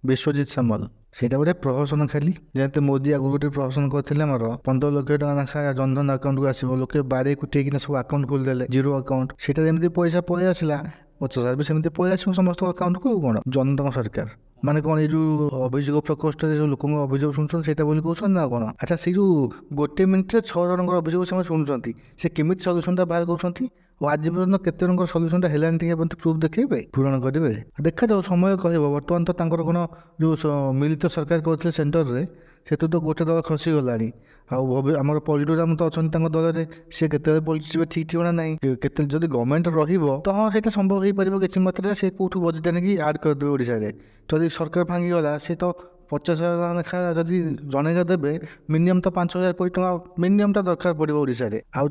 ବିଶ୍ୱଜିତ ସାମଲ। ସେଇଟା ଗୋଟେ ପ୍ରହସନ ଖାଲି। ଯେମିତି ମୋଦି ଆଗରୁ ଗୋଟେ ପ୍ରହସନ କରିଥିଲେ, ଆମର 15 ଲକ୍ଷ ଟଙ୍କା ଲେଖା ଜନଧନ ଆକାଉଣ୍ଟକୁ ଆସିବ, ଲୋକେ ବାଡ଼େଇ କୁଟେଇକିନା ସବୁ ଆକାଉଣ୍ଟ ଖୋଲିଦେଲେ, ଜିରୋ ଆକାଉଣ୍ଟ। ସେଇଟା ଯେମିତି ପଇସା ପଳେଇ ଆସିଲା, 50,000 ବି ସେମିତି ପଳେଇ ଆସିବ ସମସ୍ତଙ୍କ ଆକାଉଣ୍ଟକୁ। ଆଉ କ'ଣ ଜନତାଙ୍କ ସରକାର ମାନେ କ'ଣ? ଏଇ ଯେଉଁ ଅଭିଯୋଗ ପ୍ରକୋଷ୍ଠରେ ଯେଉଁ ଲୋକଙ୍କ ଅଭିଯୋଗ ଶୁଣୁଛନ୍ତି ସେଇଟା ବୋଲି କହୁଛନ୍ତି ନା କ'ଣ? ଆଚ୍ଛା, ସେଇ ଯେଉଁ ଗୋଟେ ମିନିଟ୍ରେ 6 ଜଣଙ୍କର ଅଭିଯୋଗ ସେମାନେ ଶୁଣୁଛନ୍ତି, ସେ କେମିତି ସଲ୍ୟୁସନ୍ଟା ବାହାର କରୁଛନ୍ତି? ଓ ଆଜି ପର୍ଯ୍ୟନ୍ତ କେତେ ଜଣଙ୍କର ସଲ୍ୟୁସନ୍ଟା ହେଲାନି, ଟିକେ ମୋତେ ପ୍ରୁଫ୍ ଦେଖେଇବେ, ପୂରଣ କରିବେ? ଦେଖାଯାଉ, ସମୟ କହିବ। ବର୍ତ୍ତମାନ ତ ତାଙ୍କର କ'ଣ ଯେଉଁ ମିଳିତ ସରକାର କରୁଥିଲେ ସେଣ୍ଟରରେ, ସେଥିରୁ ତ ଗୋଟେ ଦଳ ଖସିଗଲାଣି। ଆଉ ଆମର ପଲିଟିରାମ ତ ଅଛନ୍ତି ତାଙ୍କ ଦଳରେ, ସେ କେତେବେଳେ ପଲିଟିବେ ଠିକ୍ ଠିକଣା ନାହିଁ। କେତେ ଯଦି ଗଭର୍ଣ୍ଣମେଣ୍ଟ ରହିବ ତ ହଁ ସେଇଟା ସମ୍ଭବ ହେଇପାରିବ କିଛି ମାତ୍ରାରେ। ସେ କେଉଁଠୁ ବଜେଟ୍ ଆଣିକି ଆଡ଼୍ କରିଦେବେ ଓଡ଼ିଶାରେ। ଯଦି ସରକାର ଭାଙ୍ଗିଗଲା, ସେ ତ 50,000 ଟଙ୍କା ଲେଖା ଯଦି ଜଣେକା ଦେବେ, ମିନିମମ୍ ତ 5,000 କୋଟି ଟଙ୍କା ମିନିମମ୍ଟା ଦରକାର ପଡ଼ିବ ଓଡ଼ିଶାରେ। ଆଉ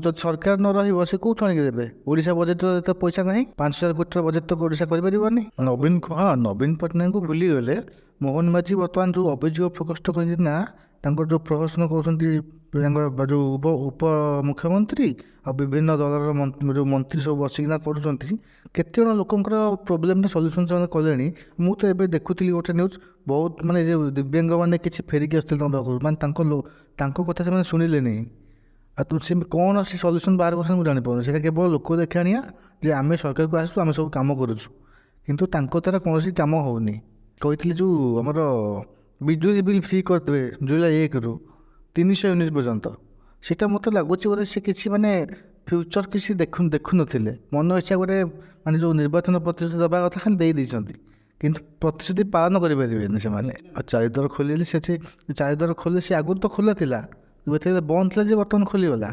ଯଦି ସରକାର ନ ରହିବ, ସେ କେଉଁଠୁ ଆଣିକି ଦେବେ? ଓଡ଼ିଶା ବଜେଟ୍ର ଏତେ ପଇସା ନାହିଁ। 5,000 କୋଟିର ବଜେଟ୍ ତ ଓଡ଼ିଶା କରିପାରିବନି। ନବୀନ ପଟ୍ଟନାୟକଙ୍କୁ ଭୁଲିଗଲେ। ମୋହନ ମାଝୀ ବର୍ତ୍ତମାନ ଯେଉଁ ଅଭିଯୋଗ ପ୍ରକୋଷ୍ଠ କରିକିନା ତାଙ୍କର ଯେଉଁ ପ୍ରହସନ କରୁଛନ୍ତି, ତାଙ୍କ ଯେଉଁ ଉପମୁଖ୍ୟମନ୍ତ୍ରୀ ଆଉ ବିଭିନ୍ନ ଦଳର ଯେଉଁ ମନ୍ତ୍ରୀ ସବୁ ବସିକିନା କରୁଛନ୍ତି, କେତେଜଣ ଲୋକଙ୍କର ପ୍ରୋବ୍ଲେମର ସଲ୍ୟୁସନ୍ ସେମାନେ କଲେଣି। ମୁଁ ତ ଏବେ ଦେଖୁଥିଲି ଗୋଟେ ନ୍ୟୁଜ୍, ବହୁତ ମାନେ ଯେ ଦିବ୍ୟାଙ୍ଗମାନେ କିଛି ଫେରିକି ଆସୁଥିଲେ ତାଙ୍କ ପାଖରୁ, ମାନେ ତାଙ୍କ କଥା ସେମାନେ ଶୁଣିଲେନି। ଆଉ ସେ କ'ଣ ସେ ସଲ୍ୟୁସନ୍ ବାହାର କରୁଛନ୍ତି ମୁଁ ଜାଣିପାରୁନି। ସେଇଟା କେବଳ ଲୋକ ଦେଖାଣିଆ ଯେ ଆମେ ସରକାରକୁ ଆସିଛୁ, ଆମେ ସବୁ କାମ କରୁଛୁ, କିନ୍ତୁ ତାଙ୍କ ଦ୍ୱାରା କୌଣସି କାମ ହେଉନି। କହିଥିଲେ ଯେଉଁ ଆମର ବିଜୁଳି ବିଲ୍ ଫ୍ରି କରିଦେବେ ଜୁଲାଇ 1ରୁ 300 ୟୁନିଟ୍ ପର୍ଯ୍ୟନ୍ତ। ସେଇଟା ମୋତେ ଲାଗୁଛି ବୋଧେ ସେ କିଛି ମାନେ ଫ୍ୟୁଚର୍ କିଛି ଦେଖୁନଥିଲେ। ମନ ଇଚ୍ଛା ଗୋଟେ ମାନେ ଯେଉଁ ନିର୍ବାଚନ ପ୍ରତିଶ୍ରୁତି ଦେବା କଥା ଖାଲି ଦେଇଛନ୍ତି, କିନ୍ତୁ ପ୍ରତିଶ୍ରୁତି ପାଳନ କରିପାରିବେନି ସେମାନେ। ଆଉ ଚାରିଦ୍ୱାର ଖୋଲିଲେ, ସେଠି ଚାରିଦ୍ୱାର ଖୋଲିଲେ, ସେ ଆଗରୁ ତ ଖୋଲା ଥିଲା, ଏଥିରେ ବନ୍ଦ ଥିଲା ଯେ ବର୍ତ୍ତମାନ ଖୋଲିଗଲା।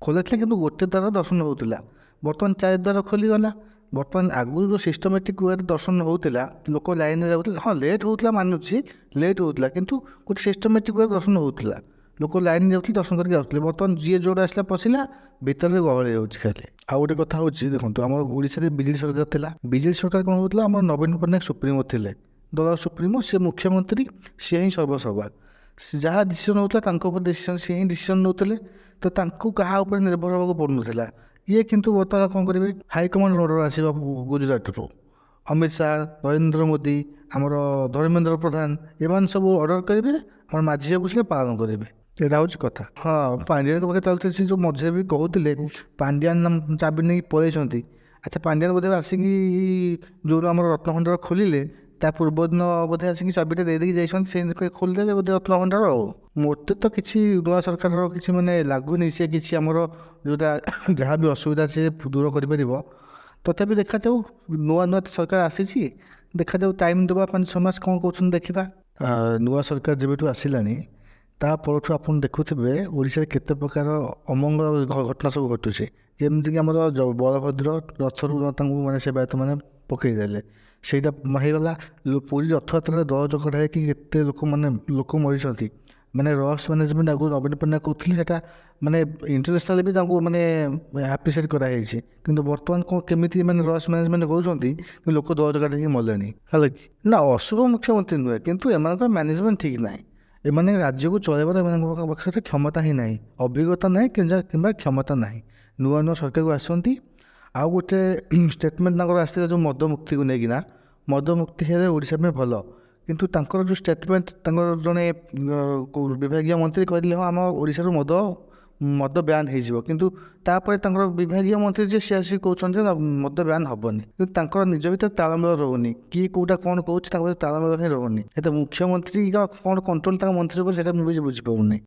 ଖୋଲା ଥିଲା କିନ୍ତୁ ଗୋଟେ ଦ୍ୱାର ଦର୍ଶନ ହେଉଥିଲା, ବର୍ତ୍ତମାନ ଚାରିଦ୍ୱାର ଖୋଲିଗଲା। ବର୍ତ୍ତମାନ ଆଗରୁ ଯେଉଁ ସିଷ୍ଟମେଟିକ୍ ୱେରେ ଦର୍ଶନ ହେଉଥିଲା, ଲୋକ ଲାଇନ୍ରେ ଯାଉଥିଲେ। ହଁ, ଲେଟ୍ ହେଉଥିଲା, ମାନୁଛି ଲେଟ୍ ହେଉଥିଲା, କିନ୍ତୁ ଗୋଟେ ସିଷ୍ଟମେଟିକ୍ ୱେରେ ଦର୍ଶନ ହେଉଥିଲା। ଲୋକ ଲାଇନ୍ ଯାଉଥିଲେ, ଦର୍ଶନ କରିକି ଆସୁଥିଲେ। ବର୍ତ୍ତମାନ ଯିଏ ଯେଉଁଟା ଆସିଲା ପଶିଲା, ଭିତରେ ଗହଳି ହେଉଛି ଖାଲି। ଆଉ ଗୋଟେ କଥା ହେଉଛି, ଦେଖନ୍ତୁ, ଆମର ଓଡ଼ିଶାରେ ବିଜେଡ଼ି ସରକାର ଥିଲା। ବିଜେଡ଼ି ସରକାର କ'ଣ ହେଉଥିଲା, ଆମର ନବୀନ ପଟ୍ଟନାୟକ ସୁପ୍ରିମୋ ଥିଲେ, ଦଳର ସୁପ୍ରିମୋ। ସେ ମୁଖ୍ୟମନ୍ତ୍ରୀ, ସିଏ ହିଁ ସର୍ବସଭା। ସେ ଯାହା ଡିସିସନ୍ ହେଉଥିଲା ତାଙ୍କ ଉପରେ ସିଏ ହିଁ ଡିସିସନ୍ ନେଉଥିଲେ। ତ ତାଙ୍କୁ କାହା ଉପରେ ନିର୍ଭର ହେବାକୁ ପଡ଼ୁନଥିଲା। ଇଏ କିନ୍ତୁ ବର୍ତ୍ତମାନ କ'ଣ କରିବେ, ହାଇକମାଣ୍ଡ ଅର୍ଡ଼ର ଆସିବ ଗୁଜୁରାଟରୁ, ଅମିତ ଶାହା, ନରେନ୍ଦ୍ର ମୋଦି, ଆମର ଧର୍ମେନ୍ଦ୍ର ପ୍ରଧାନ, ଏମାନେ ସବୁ ଅର୍ଡ଼ର କରିବେ, ଆମର ମାଝି ବାବୁ ସେ ପାଳନ କରିବେ। ଏଇଟା ହେଉଛି କଥା। ହଁ, ପାଣ୍ଡିଆନଙ୍କ ପାଖରେ ଚାଲୁଥିଲେ। ସେ ଯେଉଁ ମଝିରେ ବି କହୁଥିଲେ ପାଣ୍ଡିଆନ ଚାବି ନେଇକି ପଳେଇଛନ୍ତି। ଆଚ୍ଛା, ପାଣ୍ଡିଆନ ବୋଧେ ଆସିକି ଯେଉଁ ଆମର ରତ୍ନଭଣ୍ଡାର ଖୋଲିଲେ, ତା ପୂର୍ବଦିନ ବୋଧେ ଆସିକି ଚାବିଟା ଦେଇଦେଇକି ଯାଇଛନ୍ତି, ସେଇ ଖୋଲିଦେଲେ ବୋଧେ ରତ୍ନଭଣ୍ଡାର। ଆଉ ମୋତେ ତ କିଛି ନୂଆ ସରକାରର କିଛି ମାନେ ଲାଗୁନି ସେ କିଛି ଆମର ଯେଉଁଟା ଯାହା ବି ଅସୁବିଧା ସେ ଦୂର କରିପାରିବ। ତଥାପି ଦେଖାଯାଉ, ନୂଆ ସରକାର ଆସିଛି, ଦେଖାଯାଉ, ଟାଇମ୍ ଦେବା 5-6 ମାସ, କ'ଣ କହୁଛନ୍ତି ଦେଖିବା। ନୂଆ ସରକାର ଯେବେଠୁ ଆସିଲାଣି, ତା ପରଠୁ ଆପଣ ଦେଖୁଥିବେ ଓଡ଼ିଶାରେ କେତେ ପ୍ରକାର ଅମଙ୍ଗଳ ଘଟଣା ସବୁ ଘଟୁଛି। ଯେମିତିକି ଆମର ବଳଭଦ୍ର ରଥରୁ ତାଙ୍କୁ ମାନେ ସେବାୟତମାନେ ପକାଇଦେଲେ, ସେଇଟା ହେଇଗଲା। ପୁରୀ ରଥଯାତ୍ରାରେ ଦଳ ଚକଟା ହେଇକି କେତେ ଲୋକ ମରିଛନ୍ତି। ମାନେ ରସ୍ ମ୍ୟାନେଜମେଣ୍ଟ ଆଗରୁ ନବୀନ ପଟ୍ଟନାୟକ କହୁଥିଲେ, ସେଇଟା ମାନେ ଇଣ୍ଟରନ୍ୟାସନାଲ ବି ତାଙ୍କୁ ମାନେ ଆପ୍ରିସିଏଟ୍ କରାଯାଇଛି। କିନ୍ତୁ ବର୍ତ୍ତମାନ କ'ଣ କେମିତି ମାନେ ରସ୍ ମ୍ୟାନେଜମେଣ୍ଟ କରୁଛନ୍ତି, ଲୋକ ଦଳ ଚକଟା ହେଇକି ମଲେଣି। ହେଲା କି ନା, ଅଶୁଭ ମୁଖ୍ୟମନ୍ତ୍ରୀ ନୁହେଁ, କିନ୍ତୁ ଏମାନଙ୍କର ମ୍ୟାନେଜମେଣ୍ଟ ଠିକ୍ ନାହିଁ। ଏମାନେ ରାଜ୍ୟକୁ ଚଳାଇବାର ଏମାନଙ୍କ ପାଖରେ କ୍ଷମତା ହିଁ ନାହିଁ, ଅଭିଜ୍ଞତା ନାହିଁ, କିମ୍ବା କ୍ଷମତା ନାହିଁ। ନୂଆ ସରକାରକୁ ଆସନ୍ତି। ଆଉ ଗୋଟେ ଷ୍ଟେଟମେଣ୍ଟ ତାଙ୍କର ଆସିଥିଲା ଯେଉଁ ମଦ ମୁକ୍ତିକୁ ନେଇକିନା, ମଦ ମୁକ୍ତି ହେଲେ ଓଡ଼ିଶା ପାଇଁ ଭଲ। କିନ୍ତୁ ତାଙ୍କର ଯେଉଁ ଷ୍ଟେଟମେଣ୍ଟ, ତାଙ୍କର ଜଣେ ବିଭାଗୀୟ ମନ୍ତ୍ରୀ କହିଥିଲେ ହଁ ଆମ ଓଡ଼ିଶାରୁ ମଦ ବ୍ୟାନ୍ ହେଇଯିବ, କିନ୍ତୁ ତାପରେ ତାଙ୍କର ବିଭାଗୀୟ ମନ୍ତ୍ରୀ ଯେ ସେ ଆସିକି କହୁଛନ୍ତି ଯେ ମଦ ବ୍ୟାନ୍ ହେବନି। କିନ୍ତୁ ତାଙ୍କର ନିଜ ଭିତରେ ତାଳମେଳ ରହୁନି, କିଏ କେଉଁଟା କ'ଣ କହୁଛି ତାଙ୍କ ଭିତରେ ତାଳମେଳ ହିଁ ରହୁନି। ଏତେ ମୁଖ୍ୟମନ୍ତ୍ରୀ କ'ଣ କଣ୍ଟ୍ରୋଲ ତାଙ୍କ ମନ୍ତ୍ରୀ ଉପରେ, ସେଇଟା ମୁଁ ବି ବୁଝିପାରୁନି।